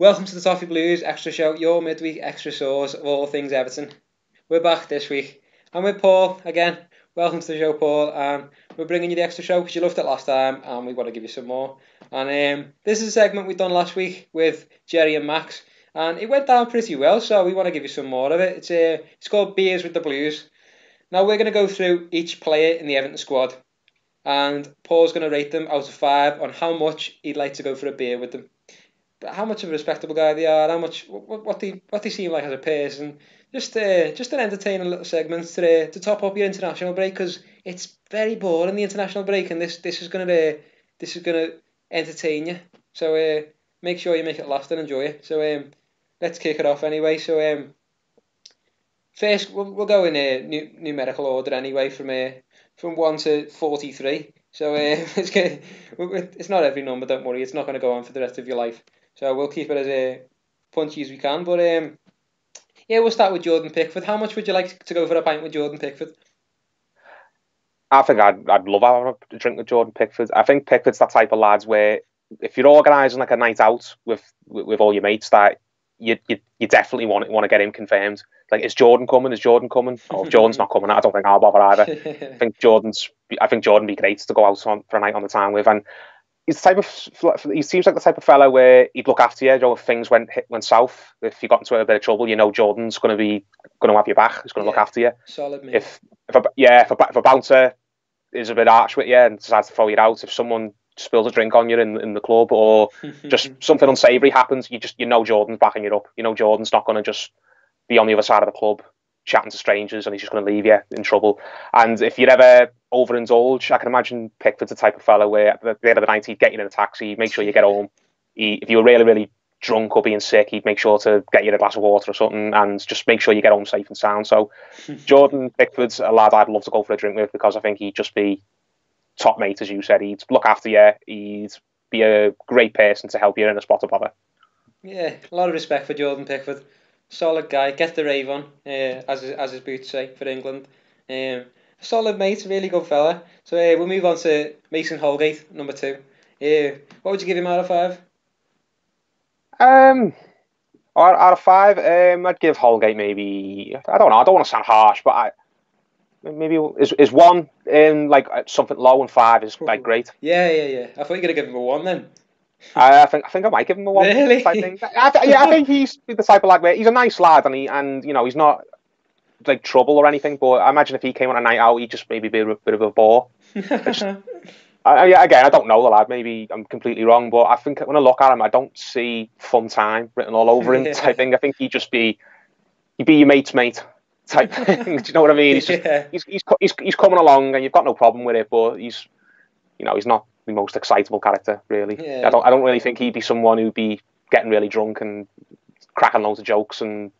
Welcome to the Toffee Blues Extra Show, your midweek extra source of all things Everton. We're back this week. I'm with Paul again. Welcome to the show, Paul. We're bringing you the extra show because you loved it last time and we want to give you some more. And this is a segment we done last week with Jerry and Max, and it went down pretty well, so we want to give you some more of it. It's called Beers with the Blues. Now we're going to go through each player in the Everton squad, and Paul's going to rate them out of 5 on how much he'd like to go for a beer with them. But how much of a respectable guy they are, how much what they seem like as a person. Just an entertaining little segment to top up your international break, because it's very boring, the international break, and this is gonna entertain you. So make sure you make it last and enjoy it. So let's kick it off anyway. So first we'll go in numerical order anyway, from 1 to 43. So it's not every number, don't worry. It's not going to go on for the rest of your life. So we'll keep it as punchy as we can. But we'll start with Jordan Pickford. How much would you like to go for a pint with Jordan Pickford? I think I'd love having a drink with Jordan Pickford. I think Pickford's that type of lads where if you're organising like a night out with all your mates, that you definitely want to get him confirmed. Like, is Jordan coming? Oh, if Jordan's not coming, I don't think I'll bother either. I think Jordan be great to go out for a night on the town with, and he seems like the type of fella where he'd look after you. If things went south, if you got into a bit of trouble, Jordan's going to have your back. He's going to look after you. Solid, mate. If a bouncer is a bit harsh with you and decides to throw you out, if someone spills a drink on you in the club, or just something unsavoury happens, you know Jordan's backing you up. Jordan's not going to just be on the other side of the club chatting to strangers and he's just going to leave you in trouble. And if you'd ever overindulge, I can imagine Pickford's the type of fella where at the end of the night he'd get you in a taxi, make sure you get home. If you were really, really drunk or being sick, he'd make sure to get you a glass of water or something and just make sure you get home safe and sound. So Jordan Pickford's a lad I'd love to go for a drink with, because I think he'd just be top mate, as you said. He'd look after you. He'd be a great person to help you in a spot of bother. Yeah, a lot of respect for Jordan Pickford. Solid guy, get the rave on, as his boots say, for England. Solid mate, really good fella. So we'll move on to Mason Holgate, number 2. What would you give him out of 5? Out of 5, I'd give Holgate maybe, I don't know, I don't want to sound harsh, but maybe is 1 like something low and 5 is like great. Yeah. I thought you were gonna give him a 1 then. I think I might give him a 1. Really? I think he's the type of lad where he's a nice lad, and he's not like trouble or anything. But I imagine if he came on a night out, he'd just maybe be a bit of a bore. Again, I don't know the lad. Maybe I'm completely wrong, but I think when I look at him, I don't see fun time written all over him. Type thing. I think he'd be your mate's mate type thing. Do you know what I mean? He's coming along, and you've got no problem with it, but he's not the most excitable character, really. Yeah. I don't really think he'd be someone who'd be getting really drunk and cracking loads of jokes and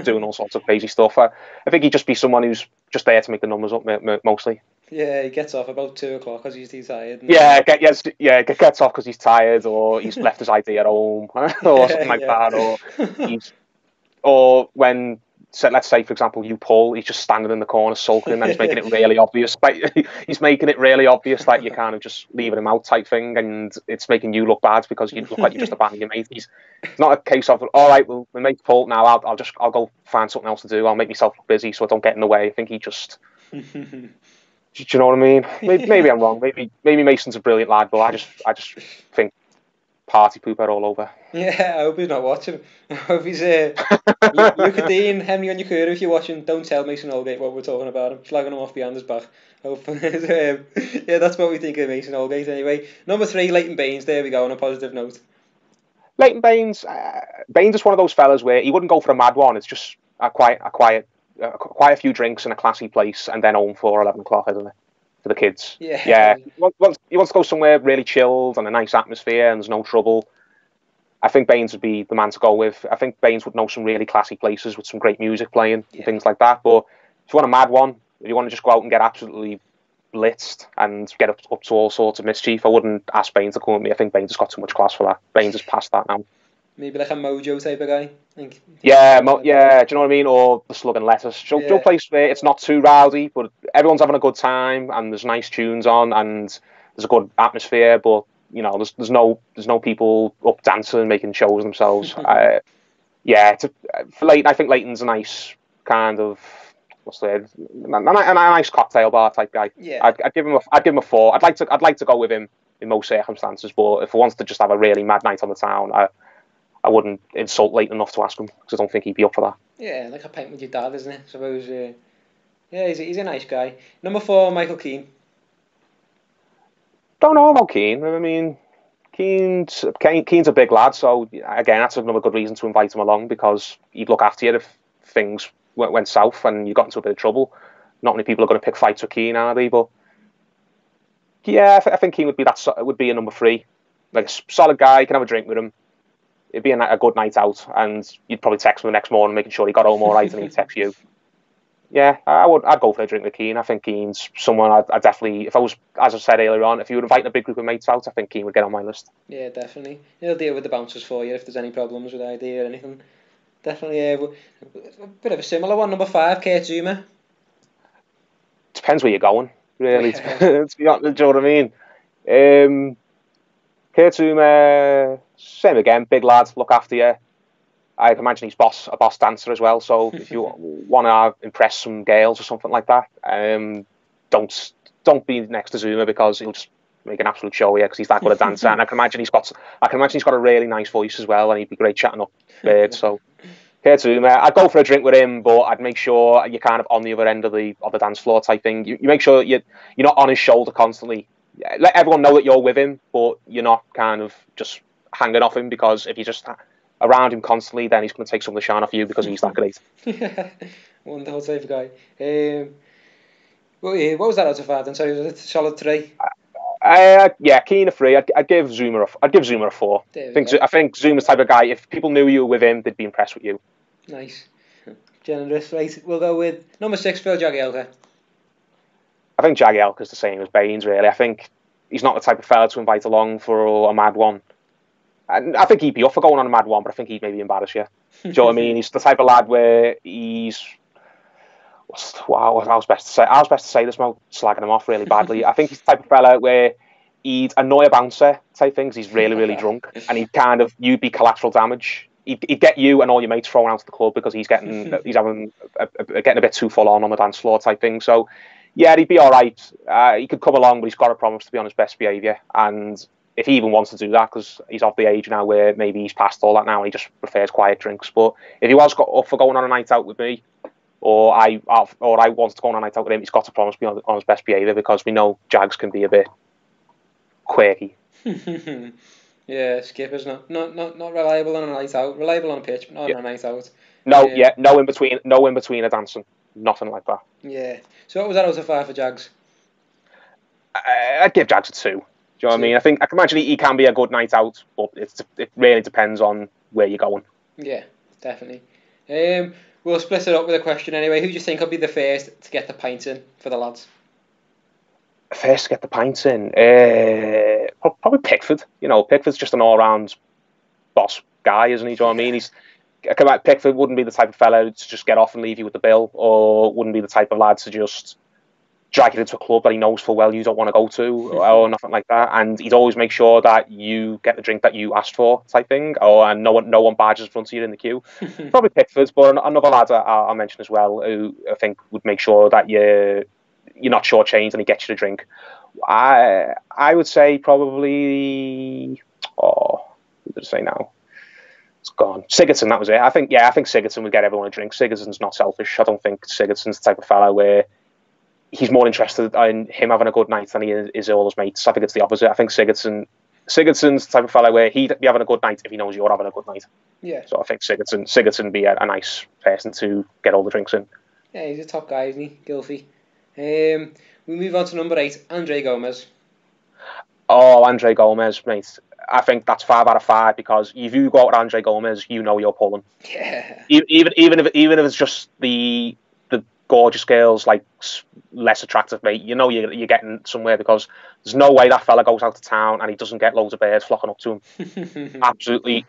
doing all sorts of crazy stuff. I think he'd just be someone who's just there to make the numbers up, mostly. Yeah, he gets off about 2 o'clock because he's tired. Gets off because he's tired, or he's left his ID at home, or something like that, or when. So let's say, for example, you Paul, he's just standing in the corner sulking, and he's making it really obvious. He's making it really obvious that you're kind of just leaving him out type thing, and it's making you look bad because you look like you just abandoned your mate. It's not a case of, all right, well, my mate's Paul now. I'll go find something else to do. I'll make myself look busy so I don't get in the way. I think he just. Do you know what I mean? Maybe I'm wrong. Maybe Mason's a brilliant lad, but I just think party pooper all over. Yeah, I hope he's not watching. I hope he's Lucadine, Henry on your career. If you're watching, don't tell Mason Holgate what we're talking about him. Slagging him off behind his back. That's what we think of Mason Holgate anyway. Number 3, Leighton Bains. There we go, on a positive note. Leighton Bains. Bains is one of those fellas where he wouldn't go for a mad one. It's just quite a few drinks in a classy place and then home for 11 o'clock, isn't it? For the kids. Yeah. He wants to go somewhere really chilled and a nice atmosphere and there's no trouble. I think Bains would be the man to go with. I think Bains would know some really classy places with some great music playing and things like that. But if you want a mad one, if you want to just go out and get absolutely blitzed and get up to all sorts of mischief, I wouldn't ask Bains to come with me. I think Bains has got too much class for that. Bains has passed that now. Maybe like a Mojo type of guy. Do you know what I mean? Or the Slug and Lettuce. Joe place where it's not too rowdy, but everyone's having a good time and there's nice tunes on and there's a good atmosphere, but there's no people up dancing, making shows themselves. For Leighton, I think Leighton's a nice kind of a nice cocktail bar type guy. Yeah. I'd give him a 4. I'd like to go with him in most circumstances, but if he wants to just have a really mad night on the town, I wouldn't insult Leighton enough to ask him, because I don't think he'd be up for that. Yeah, like a pint with your dad, isn't it? I suppose. He's a nice guy. Number 4, Michael Keane. Don't know about Keane. I mean, Keane's a big lad, so again, that's another good reason to invite him along, because he'd look after you if things went south and you got into a bit of trouble. Not many people are going to pick fights with Keane, are they? But yeah, I think Keane would be a number 3, like a solid guy. You can have a drink with him. It'd be a good night out, and you'd probably text him the next morning, making sure he got home all right, and he'd text you. Yeah, I'd go for a drink with Keane. I think Keane's someone I'd definitely, if I was, as I said earlier on, if you were inviting a big group of mates out, I think Keane would get on my list. Yeah, definitely. He'll deal with the bouncers for you if there's any problems with ID or anything. Definitely, a bit of a similar one. Number 5, Kurt Zouma. Depends where you're going, really. To be honest, do you know what I mean? Kurt Zouma, same again, big lad, look after you. I can imagine he's a boss dancer as well. So if you want to impress some girls or something like that, don't be next to Zouma, because he'll just make an absolute show here, because he's that good a dancer. And I can imagine he's got a really nice voice as well, and he'd be great chatting up birds. So Kurt Zouma, I'd go for a drink with him, but I'd make sure you're kind of on the other end of the dance floor type thing. You make sure you're not on his shoulder constantly. Let everyone know that you're with him, but you're not kind of just hanging off him, because if you just around him constantly, then he's going to take some of the shine off you, because he's that great. Wonderful type of guy. What was that out of 5 then? Sorry, was it a solid 3? Keane a 3. I'd give Zouma a 4. I think Zouma's type of guy, if people knew you were with him, they'd be impressed with you. Nice. Generous. Right, we'll go with number 6, Phil Jagielka. I think Jagielka's the same as Bains, really. I think he's not the type of fella to invite along for a mad one. And I think he'd be up for going on a mad one, but I think he'd maybe embarrass you. Do you know what I mean? He's the type of lad where he's... Wow, I was best to say this without slagging him off really badly. I think he's the type of fella where he'd annoy a bouncer type things. He's really, really drunk, and you'd be collateral damage. He'd get you and all your mates thrown out of the club, because he's getting a bit too full on the dance floor type thing. So yeah, he'd be all right. He could come along, but he's got to promise to be on his best behaviour. And if he even wants to do that, because he's of the age now where maybe he's past all that now and he just prefers quiet drinks. But if he was up for going on a night out with me, or I wanted to go on a night out with him, he's got to promise to be on his best behaviour, because we know Jags can be a bit quirky. Yeah, Skipper's not reliable on a night out. Reliable on a pitch, but not on a night out. No in between a dancing. Nothing like that. Yeah. So what was that out of 5 for Jags? I'd give Jags a 2. Do you know what I mean? I can imagine he can be a good night out, but it really depends on where you're going. Yeah, definitely. We'll split it up with a question anyway. Who do you think will be the first to get the pints in for the lads? First to get the pints in? Probably Pickford. Pickford's just an all-round boss guy, isn't he? Do you know what I mean? Pickford wouldn't be the type of fella to just get off and leave you with the bill, or wouldn't be the type of lad to just drag you into a club that he knows full well you don't want to go to, or nothing like that. And he'd always make sure that you get the drink that you asked for, type thing, and no one barges in front of you in the queue. Probably Pickford, but another lad I'll mention as well, who I think would make sure that you're not shortchanged and he gets you the drink. I would say probably... who did I say now? It's gone. Sigurdsson, that was it. I think Sigurdsson would get everyone a drink. Sigurdsson's not selfish. I don't think Sigurdsson's the type of fella where he's more interested in him having a good night than he is all his mates. I think it's the opposite. I think Sigurdsson's the type of fella where he'd be having a good night if he knows you're having a good night. Yeah. So I think Sigurdsson would be a nice person to get all the drinks in. Yeah, he's a top guy, isn't he? Gilfy. We move on to number 8, Andre Gomez. Oh, Andre Gomez, mate. I think that's 5 out of 5, because if you go out with Andre Gomez, you know you're pulling. Yeah. Even if it's just the gorgeous girls, like less attractive, mate, you know you're getting somewhere, because there's no way that fella goes out to town and he doesn't get loads of birds flocking up to him. absolutely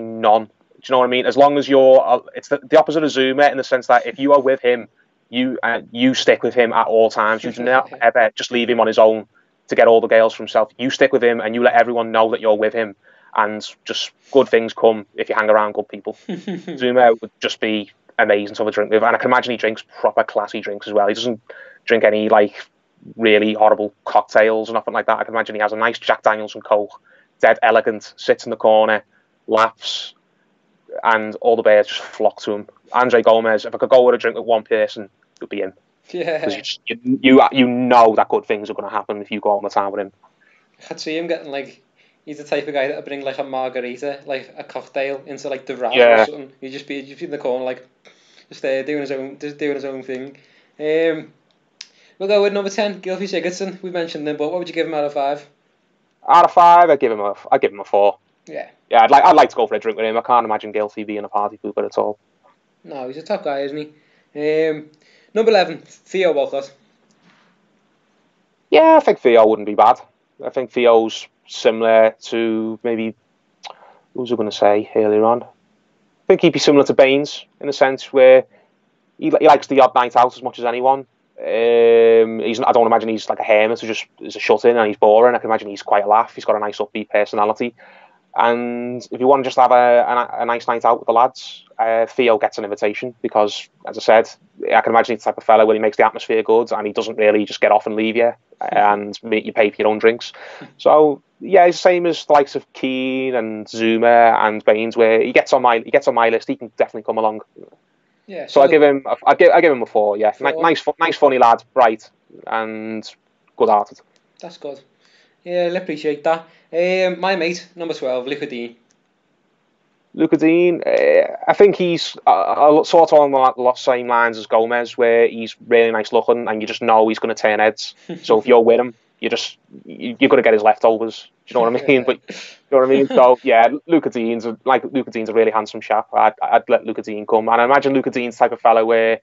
none. Do you know what I mean? As long as it's the opposite of Zouma, in the sense that if you are with him, you stick with him at all times. You never ever just leave him on his own to get all the girls for himself. You stick with him and you let everyone know that you're with him, and just good things come if you hang around good people. Zuma would just be amazing to have a drink with, and I can imagine he drinks proper classy drinks as well. He doesn't drink any like really horrible cocktails or nothing like that. I can imagine he has a nice Jack Daniels and Coke, dead elegant, sits in the corner, laughs, and all the bears just flock to him. Andre Gomez, if I could go with a drink with one person, it would be him. Yeah. Because you know that good things are going to happen if you go on the time with him. I could see him getting like, he's the type of guy that would bring like a margarita, like a cocktail, into like the Raz or something. He'd just be in the corner like, just there doing his own thing. We'll go with number 10, Gylfi Sigurdsson. We mentioned him, but what would you give him out of 5? Out of 5, I'd give him a 4. Yeah. Yeah, I'd like to go for a drink with him. I can't imagine Gylfi being a party pooper at all. No, he's a top guy, isn't he? Number 11, Theo Walcott. Yeah, I think Theo wouldn't be bad. I think Theo's similar to maybe, what was I going to say earlier on? I think he'd be similar to Bains in a sense where he likes the odd night out as much as anyone. I don't imagine he's like a hermit who just is a shut in and he's boring. I can imagine he's quite a laugh. He's got a nice upbeat personality. And if you want to just have a nice night out with the lads, Theo gets an invitation because, as I said, I can imagine he's the type of fella where he makes the atmosphere good and he doesn't really just get off and leave you and make you pay for your own drinks. So yeah, it's the same as the likes of Keane and Zuma and Bains, where he gets on my list. He can definitely come along. Yeah. So I give him a 4. Yeah, 4. Nice, funny lad, bright and good-hearted. That's good. Yeah, I appreciate that. My mate, number 12, Luca Dean. Luca Dean, I think he's sort of on the same lines as Gomez, where he's really nice looking and you just know he's going to turn heads. So if you're with him, you're going to get his leftovers. Do you know what I mean? But you know what I mean. So yeah, Luca Dean's a really handsome chap. I'd let Luca Dean come, and I imagine Luca Dean's the type of fellow where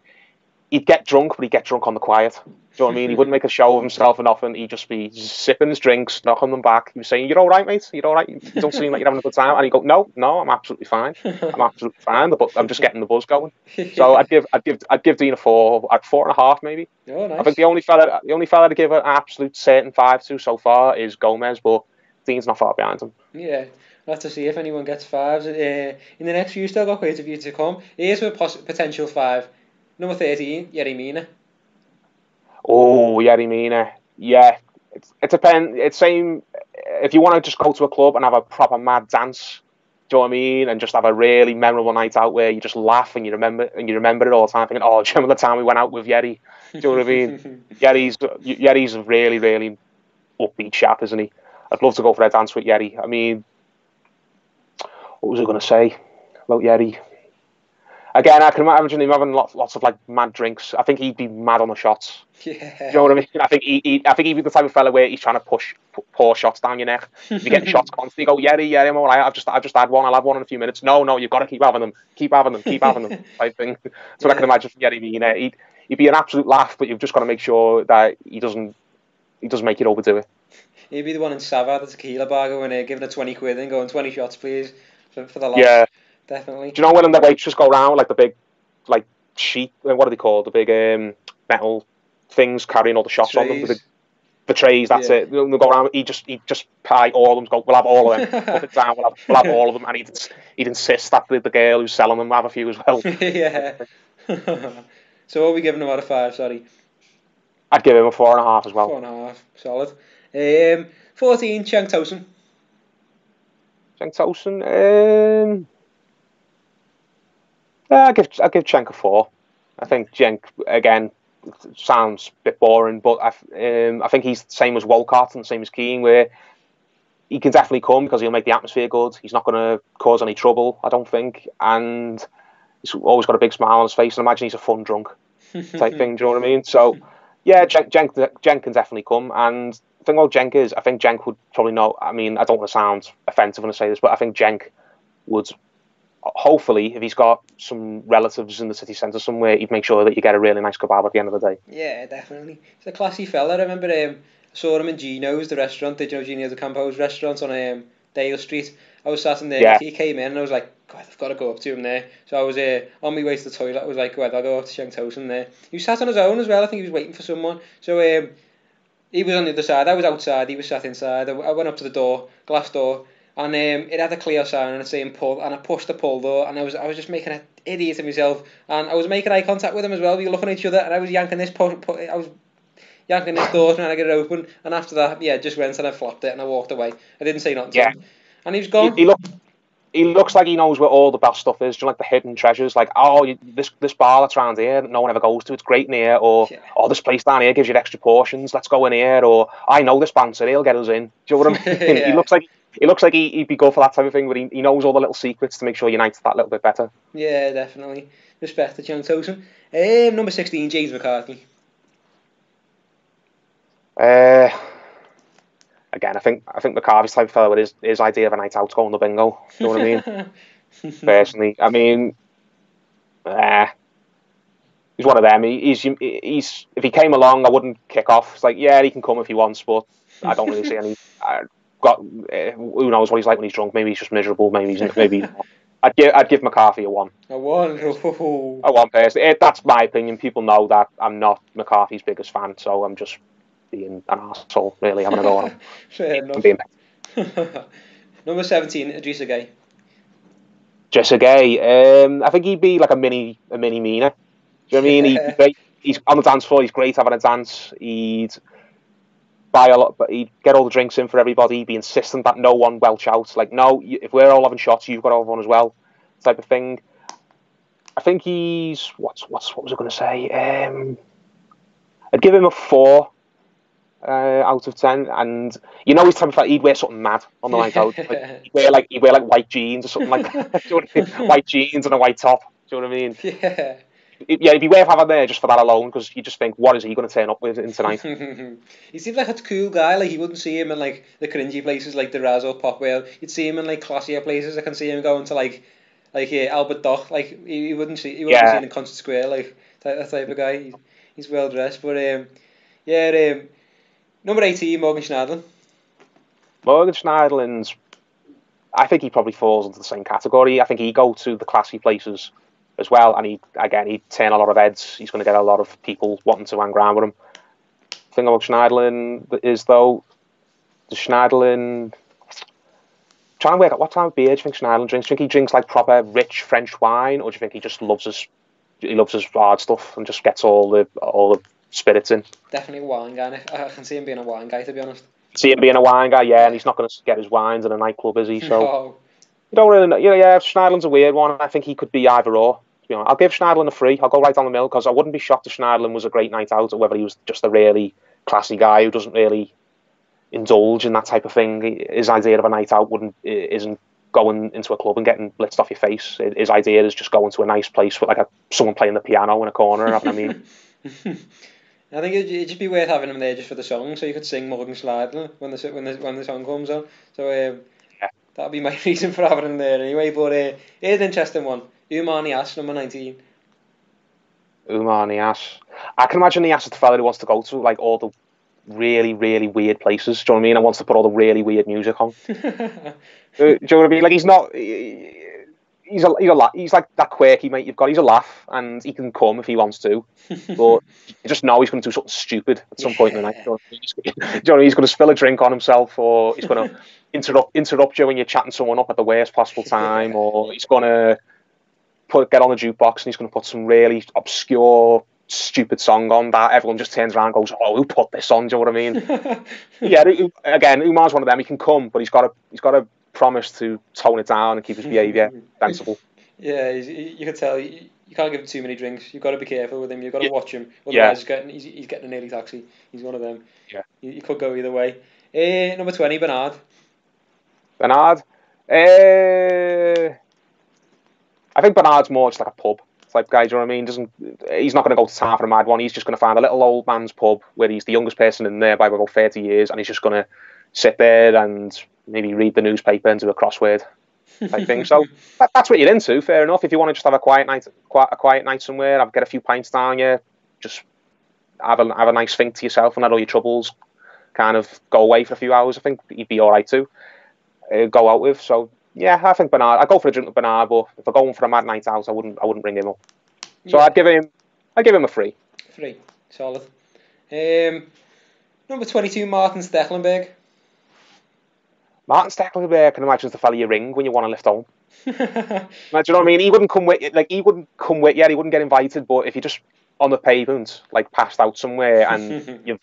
he'd get drunk, but he'd get drunk on the quiet. Do you know what I mean? He wouldn't make a show of himself or nothing. He'd just be sipping his drinks, knocking them back. He was saying, "You're all right, mate. You're all right. You don't seem like you're having a good time." And he'd go, "No, I'm absolutely fine. I'm absolutely fine. But I'm just getting the buzz going." So I'd give Dean a 4, at 4.5 maybe. Oh, nice. I think the only fella to give an absolute certain 5 to so far is Gomez, but Dean's not far behind him. Yeah. We'll have to see if anyone gets 5s. In the next few, still got quite a few to come. Here's a potential 5. Number 13, Yeti Mina. Oh, Yeti Mina. Yeah, it depends. It's same. If you want to just go to a club and have a proper mad dance, do you know what I mean? And just have a really memorable night out where you just laugh and you remember it all the time, thinking, "Oh, do you remember the time we went out with Yeti?" Do you know what I mean? Yeti's a really, really upbeat chap, isn't he? I'd love to go for a dance with Yeti. I mean, what was I going to say about Yeti? Again, I can imagine him having lots of like mad drinks. I think he'd be mad on the shots. Yeah. You know what I mean? I think he'd be the type of fella where he's trying to pour shots down your neck. You're getting shots constantly. You go, Yeti, I'm all right. I've just had one. I'll have one in a few minutes. No, you've got to keep having them type thing. So I can imagine from Yeti being he'd be an absolute laugh, but you've just got to make sure that he doesn't make it overdo it. He'd be the one in Sava, the tequila bar, going giving a 20 quid and going 20 shots, please, for the lot. Yeah. Definitely. Do you know when the waitresses go around like the big, like sheet? What are they called? The big metal things carrying all the shots on them. The trays. That's it. They'll go around. He just pie all of them. Go. We'll have all of them. Put it down. We'll have all of them. And he'd insist that the girl who's selling them have a few as well. Yeah. So what are we giving him out of 5? Sorry. I'd give him a 4.5 as well. 4.5. Solid. 14. Cenk Tosun. Cenk Tosun. Yeah, I'll give Cenk a 4. I think Genk again sounds a bit boring, but I think he's the same as Walcott and the same as Keane, where he can definitely come because he'll make the atmosphere good. He's not going to cause any trouble, I don't think, and he's always got a big smile on his face. And I imagine he's a fun drunk type thing. Do you know what I mean? So yeah, Genk can definitely come. And the thing about Genk is, I think Genk would probably know. I mean, I don't want to sound offensive when I say this, but I think Genk would. Hopefully, if he's got some relatives in the city centre somewhere, he'd make sure that you get a really nice kebab at the end of the day. Yeah, definitely. He's a classy fella. I remember I saw him in Gino's, the restaurant. Did you know Gino De Campo's restaurant on Dale Street? I was sat in there, yeah. He came in and I was like, God, I've got to go up to him there. So I was on my way to the toilet. I was like, God, I'll go up to Cenk Tosun there. He sat on his own as well. I think he was waiting for someone. So He was on the other side. I was outside. He was sat inside. I went up to the door, glass door, and it had a clear sign and it saying pull, and I pushed the pull door, and I was just making an idiot of myself, and I was making eye contact with him as well. We were looking at each other, and I was yanking this I was yanking this door trying to get it open, and after that, yeah, just went and I flopped it and I walked away. I didn't say nothing to him, and he was gone. He looks like he knows where all the best stuff is. Do you like the hidden treasures? Like, this bar that's around here, no one ever goes to. It's great in here. Or, this place down here gives you extra portions. Let's go in here. Or, I know this bouncer. He'll get us in. Do you know what I mean? He looks like he'd be good for that type of thing. But he knows all the little secrets to make sure United's that little bit better. Yeah, definitely. Respect to John Tosin. Number 16, James McCarthy. Again, I think McCarthy's type of fellow with his idea of a night out going to bingo. Do you know what I mean? Personally, I mean, he's one of them. He's if he came along, I wouldn't kick off. It's like, yeah, he can come if he wants, but I don't really see any. Who knows what he's like when he's drunk? Maybe he's just miserable. Maybe. I'd give McCarthy a 1. A 1. A 1 personally. That's my opinion. People know that I'm not McCarthy's biggest fan, so I'm just being an arsehole, really. I'm going to go on him. Fair enough. Number 17, Idrissa Gueye. Idrissa Gueye. I think he'd be like a mini Mina. Do you know what I mean? He's on the dance floor. He's great having a dance. He'd buy a lot, but he'd get all the drinks in for everybody. He'd be insistent that no one welch out. Like, no, if we're all having shots, you've got to have one as well, type of thing. I think he's what was I going to say? I'd give him a 4 out of 10, and he's type of like he'd wear something mad on the night out. Like, he'd wear like white jeans or something like that. Do you know what I mean? White jeans and a white top. Do you know what I mean? Yeah. It'd be worth having there just for that alone, because you just think, what is he going to turn up with in tonight? He seems like a cool guy. Like, you wouldn't see him in like the cringy places like the Raz or Popwell. You'd see him in like classier places. I can see him going to like Albert Dock. Like, he wouldn't be seen in Concert Square. Like that type of guy. He's well dressed. But number 18, Morgan Schneiderlin. Morgan Schneiderlin's, I think he probably falls into the same category. I think he'd go to the classy places as well, and he'd turn a lot of heads. He's going to get a lot of people wanting to hang around with him. The thing about Schneiderlin is, though, does Schneiderlin trying to work out what type of beer do you think Schneiderlin drinks? Do you think he drinks like proper rich French wine, or do you think he just loves his hard stuff and just gets all the spirits in? Definitely a wine guy. I can see him being a wine guy, to be honest. See him being a wine guy, yeah, and he's not going to get his wines in a nightclub, is he? So no. You don't really know. Yeah, Schneiderlin's a weird one. I think he could be either or. I'll give Schneiderlin a 3. I'll go right down the middle, because I wouldn't be shocked if Schneiderlin was a great night out, or whether he was just a really classy guy who doesn't really indulge in that type of thing. His idea of a night out isn't going into a club and getting blitzed off your face. His idea is just going to a nice place with like someone playing the piano in a corner. I mean, I think it'd just be worth having him there just for the song, so you could sing Morgan Schneiderlin when the song comes on. So that'd be my reason for having him there anyway. But here's an interesting one. Arnie Ash, number 19. Arnie Ash. I can imagine the Ash is the fella who wants to go to like all the really, really weird places. Do you know what I mean? And wants to put all the really weird music on. Do you know what I mean? Like, he's not. He's like that quirky mate you've got. He's a laugh, and he can come if he wants to, but you just know he's going to do something stupid at some point in the night. Do you know, he's going to spill a drink on himself, or he's going to interrupt you when you're chatting someone up at the worst possible time, or he's going to get on the jukebox and he's going to put some really obscure, stupid song on that everyone just turns around and goes, "Oh, who put this on?" Do you know what I mean? Yeah, again, Umar's one of them. He can come, but he's got to promise to tone it down and keep his behaviour sensible. Yeah, you can tell you can't give him too many drinks. You've got to be careful with him. You've got to watch him. Otherwise, he's getting an early taxi. He's one of them. Yeah, you could go either way. Number 20, Bernard. Bernard. I think Bernard's more just like a pub type guy. Do you know what I mean? He's not going to go to town for a mad one. He's just going to find a little old man's pub where he's the youngest person in there by about 30 years, and he's just going to sit there and maybe read the newspaper and do a crossword type thing. So that's what you're into. Fair enough. If you want to just have a quiet night somewhere, get a few pints down you, just have a nice think to yourself and let all your troubles kind of go away for a few hours, I think you'd be all right to go out with. So yeah, I think Bernard. I'd go for a drink with Bernard, but if I'm going for a mad night out, I wouldn't bring him up. So yeah. I'd give him a 3. 3, solid. Number 22, Maarten Stekelenburg. Maarten Stekelenburg, I can imagine, is the fella you ring when you want to lift home. Do you know what I mean? He wouldn't come with you. He wouldn't get invited. But if you just on the pavement, passed out somewhere, and you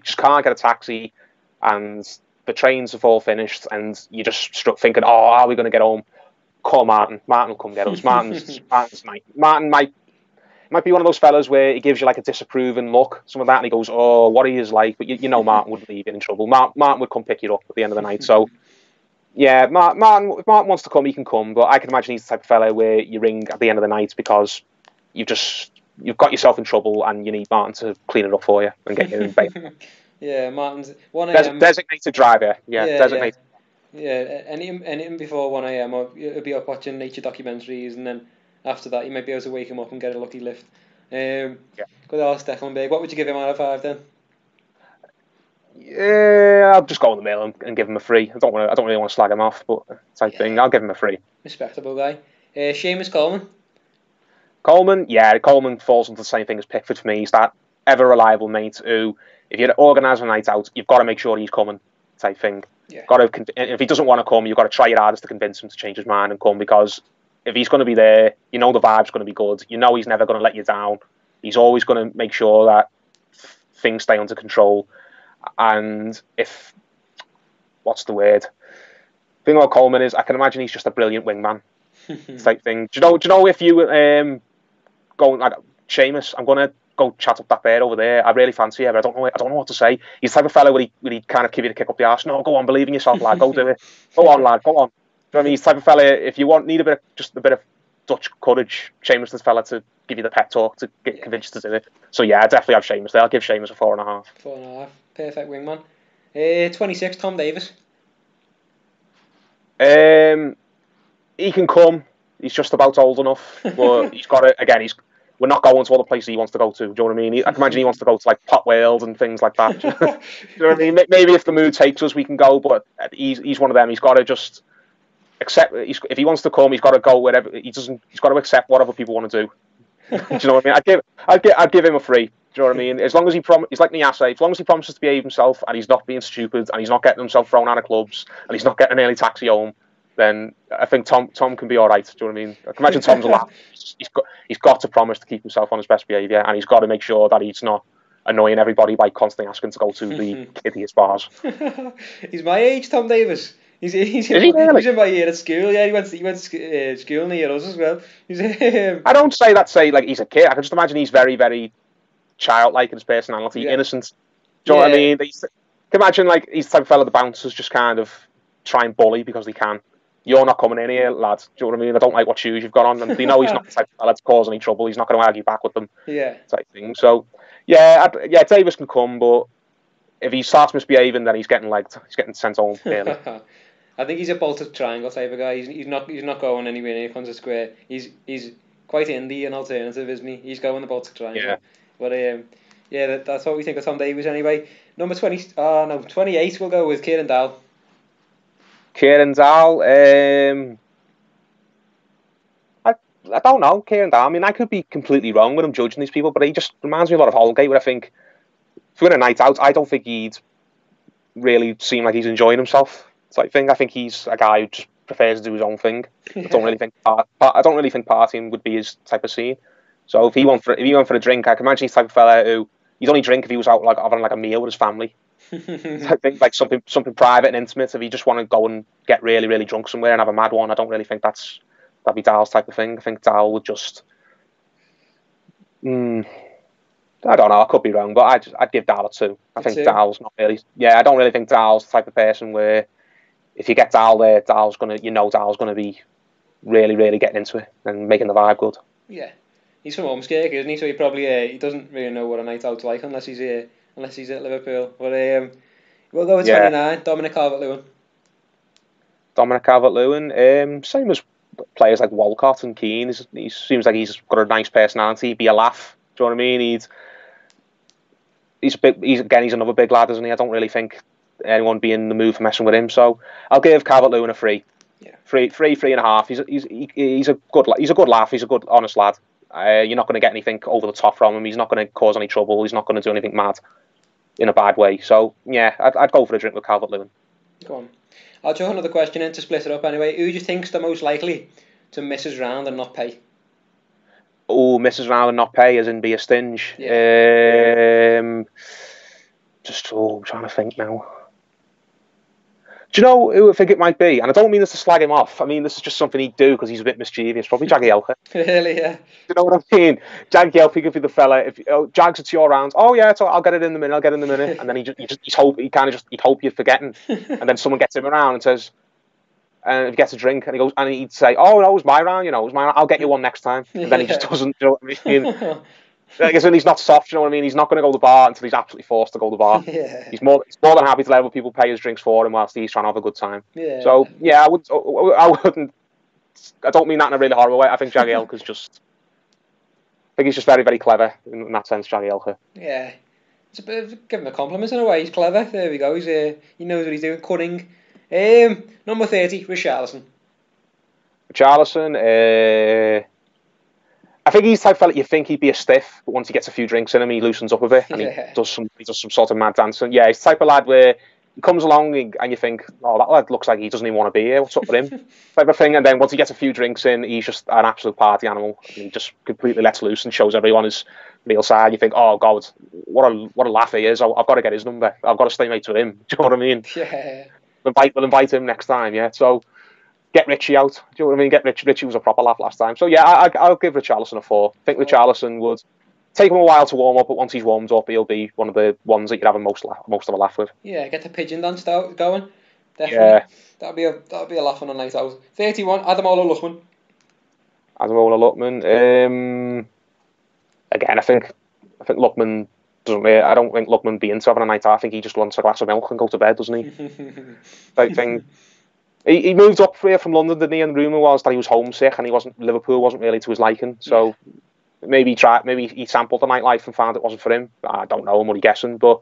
just can't get a taxi, and the trains have all finished, and you just struck thinking, "Oh, how are we going to get home?" Call Maarten. Maarten will come get us. Maarten's nice. Maarten might be one of those fellas where he gives you a disapproving look, some of that, and he goes, "Oh, what he is like," but you know Maarten wouldn't leave you in trouble. Maarten would come pick you up at the end of the night. So. Yeah, Maarten, if Maarten wants to come, he can come. But I can imagine he's the type of fellow where you ring at the end of the night because you've got yourself in trouble and you need Maarten to clean it up for you and get you in bed. Yeah, Maarten's 1 a.m. Designated driver. Yeah, designated. Yeah, anything before 1 a.m. or you'll be up watching nature documentaries, and then after that you might be able to wake him up and get a lucky lift. Good old Stekelenburg. What would you give him out of 5 then? Yeah, I'll just go in the middle and give him a 3. I don't really want to slag him off, but thing. I'll give him a 3. Respectable guy. Seamus Coleman. Coleman falls into the same thing as Pickford for me. He's that ever reliable mate who, if you organise a night out, you've got to make sure he's coming, type thing. Yeah. If he doesn't want to come, you've got to try your hardest to convince him to change his mind and come, because if he's going to be there, you know the vibe's going to be good. You know he's never going to let you down. He's always going to make sure that things stay under control. And what's the word? The thing about Coleman is, I can imagine he's just a brilliant wingman type thing. Do you know if you go Seamus, I'm gonna go chat up that bed over there. I really fancy him. I don't know what to say. He's the type of fellow where he kind of give you the kick up the arse. No, go on, believe in yourself, lad. Go do it. Go on, lad. Go on. Do you know what I mean? He's the type of fella, if you need a bit of Dutch courage, Seamus is the fella to give you the pep talk to get convinced to do it. So yeah, I definitely have Seamus there. I'll give Seamus a 4.5. 4.5. Perfect wingman. 26, Tom Davies. He can come. He's just about old enough, but he's got it again. We're not going to all the places he wants to go to. Do you know what I mean? I can imagine he wants to go to Pot Wales and things like that. Do you know what I mean? Maybe if the mood takes us, we can go. But he's one of them. He's got to just accept. If he wants to come, he's got to go wherever. He's got to accept whatever people want to do. Do you know what I mean? I'd give him a 3. Do you know what I mean? As long as he's like Niasse, as long as he promises to behave himself and he's not being stupid and he's not getting himself thrown out of clubs and he's not getting an early taxi home, then I think Tom can be all right. Do you know what I mean? I can imagine Tom's a laugh. He's got to promise to keep himself on his best behaviour, and he's got to make sure that he's not annoying everybody by constantly asking to go to the kiddiest bars. He's my age, Tom Davies. He's in my year at school. Yeah, he went to school near us as well. I don't say he's a kid. I can just imagine he's very, very childlike in his personality, innocent. Do you know what I mean? I can imagine he's the type of fella the bouncers just kind of try and bully because they can. You're not coming in here, lad. Do you know what I mean? I don't like what shoes you've got on. And they know he's not the type of fella to cause any trouble. He's not going to argue back with them. Yeah. Type thing. So, Davis can come, but if he starts misbehaving, then he's getting legged. He's getting sent home early. I think he's a bolted triangle type of guy. He's not going anywhere near Constant Square. He's quite indie and alternative, isn't he? He's going the bolted triangle. Yeah. But that's what we think of Tom Davies anyway. Number 28. We'll go with Kieran Zhao. Kieran Zhao. I don't know, Kieran Zhao. I mean, I could be completely wrong when I'm judging these people, but he just reminds me a lot of Holgate, where I think if we're in a night out, I don't think he'd really seem like he's enjoying himself. Type thing. I think he's a guy who just prefers to do his own thing. I don't really think partying would be his type of scene. So if he went for a drink, I can imagine he's the type of fella who he'd only drink if he was out having a meal with his family. I think something private and intimate. If you just want to go and get really, really drunk somewhere and have a mad one, I don't really think that'd be Dal's type of thing. I think Dal would just. I don't know. I could be wrong, but I'd give Dal a 2. I think Dal's not really. Yeah, I don't really think Dal's the type of person where if you get Dal there, Dal's gonna be really, really getting into it and making the vibe good. Yeah, he's from Ormskirk, isn't he? So he probably he doesn't really know what a night out's like unless he's at Liverpool. But we'll go with 29. Dominic CalvertLewin. Dominic CalvertLewin, same as players like Walcott and Keane. He seems like he's got a nice personality. He'd be a laugh. Do you know what I mean? He's another big lad, isn't he? I don't really think anyone be in the mood for messing with him. So I'll give CalvertLewin a 3. Yeah, 3.5. He's a good laugh. He's a good, honest lad. You're not going to get anything over the top from him. He's not going to cause any trouble. He's not going to do anything mad. in a bad way. So yeah, I'd go for a drink with Calvert-Lewin. Go on. I'll throw another question in to split it up anyway. Who do you think's the most likely to miss his round and not pay? Oh, misses round and not pay, as in be a stinge. Yeah. I'm trying to think now. Do you know who I think it might be? And I don't mean this to slag him off. I mean, this is just something he'd do because he's a bit mischievous. Probably Jagielka. Really, yeah. Do you know what I mean? Jagielka could be the fella. If Jags, it's your round. Oh yeah, I'll get it in the minute. And then he'd hope you're forgetting. And then someone gets him around and says, and if he gets a drink, and he goes, and he'd say, "Oh no, it was my round. It was my round. I'll get you one next time." And then he just doesn't. Do you know what I mean? I guess when he's not soft, you know what I mean? He's not going to go to the bar until he's absolutely forced to go to the bar. Yeah. He's more than happy to let other people pay his drinks for him whilst he's trying to have a good time. Yeah. So yeah, I wouldn't. I don't mean that in a really horrible way. I think Jagielka's just. I think he's just very, very clever in that sense, Jagielka. Yeah. It's a bit of, give him a compliment in a way. He's clever. There we go. He knows what he's doing. Cunning. Number 30, Richarlison. I think he's the type of fella you think he'd be a stiff, but once he gets a few drinks in him, he loosens up a bit and he does some sort of mad dancing. Yeah, he's the type of lad where he comes along and you think, oh, that lad looks like he doesn't even want to be here. What's up with him? Type of thing. And then once he gets a few drinks in, he's just an absolute party animal. And he just completely lets loose and shows everyone his real side. You think, oh God, what a laugh he is. I've got to get his number. I've got to stay mates with him. Do you know what I mean? Yeah. We'll invite him next time. Yeah. So. Get Richie out. Do you know what I mean? Get Richie. Richie was a proper laugh last time. So yeah, I'll give Richarlison a 4. I think Richarlison would take him a while to warm up, but once he's warmed up, he'll be one of the ones that you'd have most of a laugh with. Yeah, get the pigeon dance going. Definitely. Yeah. That'd be a laugh on a night out. 31, Ademola Lookman. Again, I think Lookman doesn't really. I don't think Lookman be into having a night out. I think he just wants a glass of milk and go to bed, doesn't he? Type thing. He moved up here from London, didn't he? And the rumour was that he was homesick and Liverpool wasn't really to his liking. So maybe he sampled the nightlife and found it wasn't for him. I don't know, I'm only guessing. But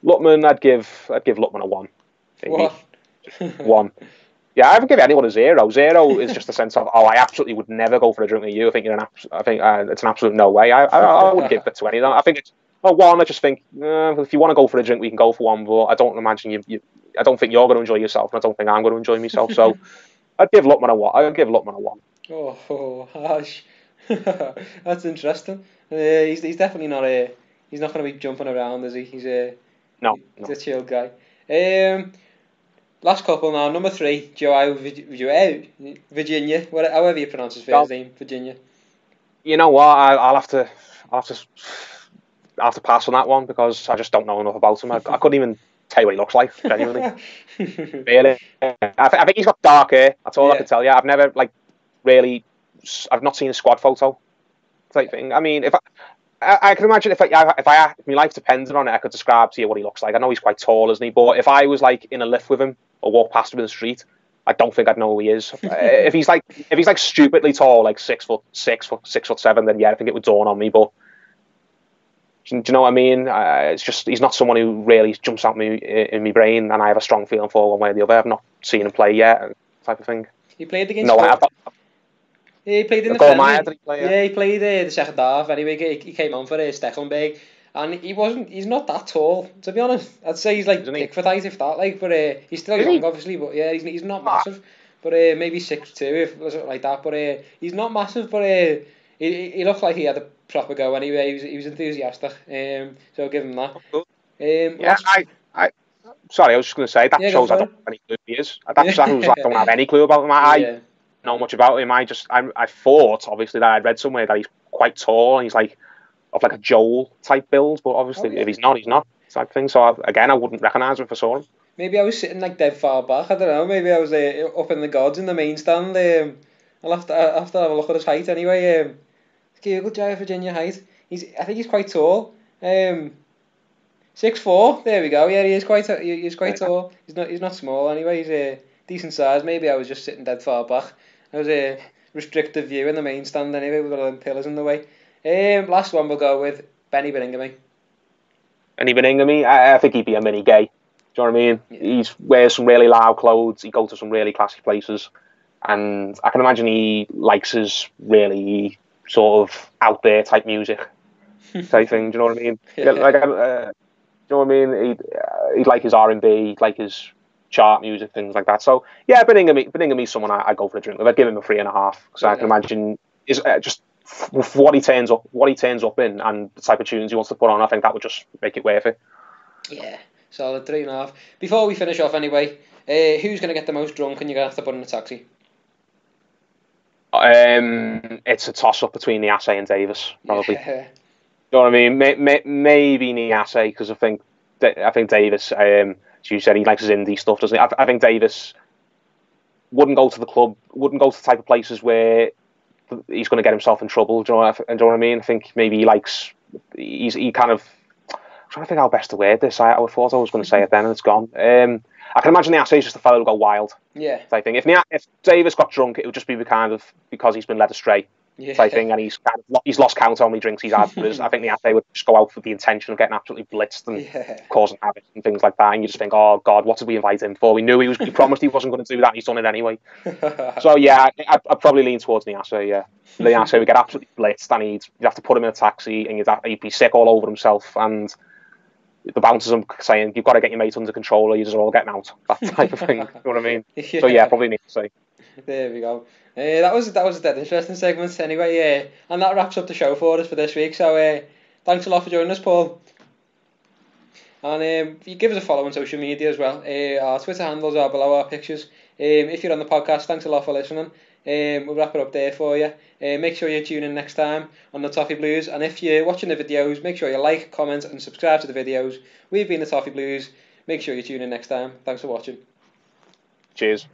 Lookman, I'd give Lookman a 1. What? 1. Yeah, I haven't given anyone a 0. 0 is just a sense of, I absolutely would never go for a drink with you. I think it's an absolute no way. I wouldn't give that to any of them. I think it's 1. I just think if you want to go for a drink, we can go for one. But I don't imagine I don't think you're going to enjoy yourself, and I don't think I'm going to enjoy myself. So I'd give Lookman a 1. Oh, harsh. That's interesting. He's definitely not he's not going to be jumping around, is he? He's a chill guy. Last couple now. Number 3, Joao Virginia. However you pronounce his first name, Virginia. You know what? I'll have to pass on that one because I just don't know enough about him. I couldn't even tell you what he looks like, genuinely. Really. I think he's got dark hair. That's all I can tell you. I've never I've not seen a squad photo type thing. I mean, if I can imagine if my life depended on it, I could describe to you what he looks like. I know he's quite tall, isn't he? But if I was like in a lift with him or walked past him in the street, I don't think I'd know who he is. If he's like stupidly tall, like 6'7", then yeah, I think it would dawn on me. But do you know what I mean? It's just he's not someone who really jumps out in my brain, and I have a strong feeling for one way or the other. I've not seen him play yet, type of thing. He played against. He played in the friendly. He played the second half. Anyway, he came on for Stecklenberg, and he's not that tall, to be honest. I'd say he's like Pickford height, if that. But he's still young, obviously. But yeah, he's not massive. But maybe 6'2", if something like that. But he's not massive. But he looked like he had a proper go anyway. He was enthusiastic. So I'll give him that. Sorry, I was just going to say that shows I don't have any clue who he is. That shows I don't have any clue about him. I know much about him. I thought obviously that I'd read somewhere that he's quite tall and he's like of like a Joel type build, but obviously if he's not type thing. So I wouldn't recognise him if I saw him. Maybe I was sitting like dead far back. I don't know. Maybe I was up in the gods in the main stand. I'll have to have a look at his height anyway. Google Joao Virginia height. I think he's quite tall. 6'4". There we go. Yeah, he is quite tall. He's not small anyway. He's a decent size. Maybe I was just sitting dead far back. I was a restricted view in the main stand anyway. We've got all them pillars in the way. Last one we'll go with Benny Beningame. Benny Beningame, I think he'd be a mini gay. Do you know what I mean? Yeah. He wears some really loud clothes. He goes to some really classy places, and I can imagine he likes his really sort of out there type music type thing. Do you know what I mean? Yeah. you know what I mean? He'd like his R&B, he'd like his chart music, things like that. So yeah, Beningham's someone I'd go for a drink with. I'd give him a 3.5 because I can imagine is just what he turns up in and the type of tunes he wants to put on. I think that would just make it worth it. Yeah, solid 3.5. Before we finish off, anyway, who's going to get the most drunk and you're going to have to put in a taxi? It's a toss up between Niasse and Davis, probably. Yeah. You know what I mean? Maybe Niasse because I think Davis. As you said, he likes his indie stuff, doesn't he? I think Davis wouldn't go to the club, wouldn't go to the type of places where he's going to get himself in trouble. Do you know what I mean? I think maybe he kind of. I'm trying to think how best to word this. I thought I was going to say it then, and it's gone. I can imagine Niasse is just a fellow who'll go wild. Yeah. Type thing. If Davis got drunk, it would just be because he's been led astray. Yeah. Type thing, and he's lost count how many drinks he's had. Whereas I think Niasse would just go out with the intention of getting absolutely blitzed and causing havoc and things like that. And you just think, oh God, what did we invite him for? We knew he promised he wasn't going to do that, and he's done it anyway. So yeah, I'd probably lean towards Niasse. Yeah, Niasse would get absolutely blitzed, and you'd have to put him in a taxi, and he'd be sick all over himself, and the bouncers are saying you've got to get your mate under control, or you're just all getting out. That type of thing. You know what I mean? So yeah, probably Niasse. There we go. That was a dead interesting segment anyway, and that wraps up the show for us for this week. So thanks a lot for joining us, Paul. And you give us a follow on social media as well. Our Twitter handles are below our pictures. If you're on the podcast, thanks a lot for listening. We'll wrap it up there for you. Make sure you tune in next time on the Toffee Blues, and if you're watching the videos, make sure you like, comment and subscribe to the videos. We've been the Toffee Blues. Make sure you tune in next time. Thanks for watching. Cheers.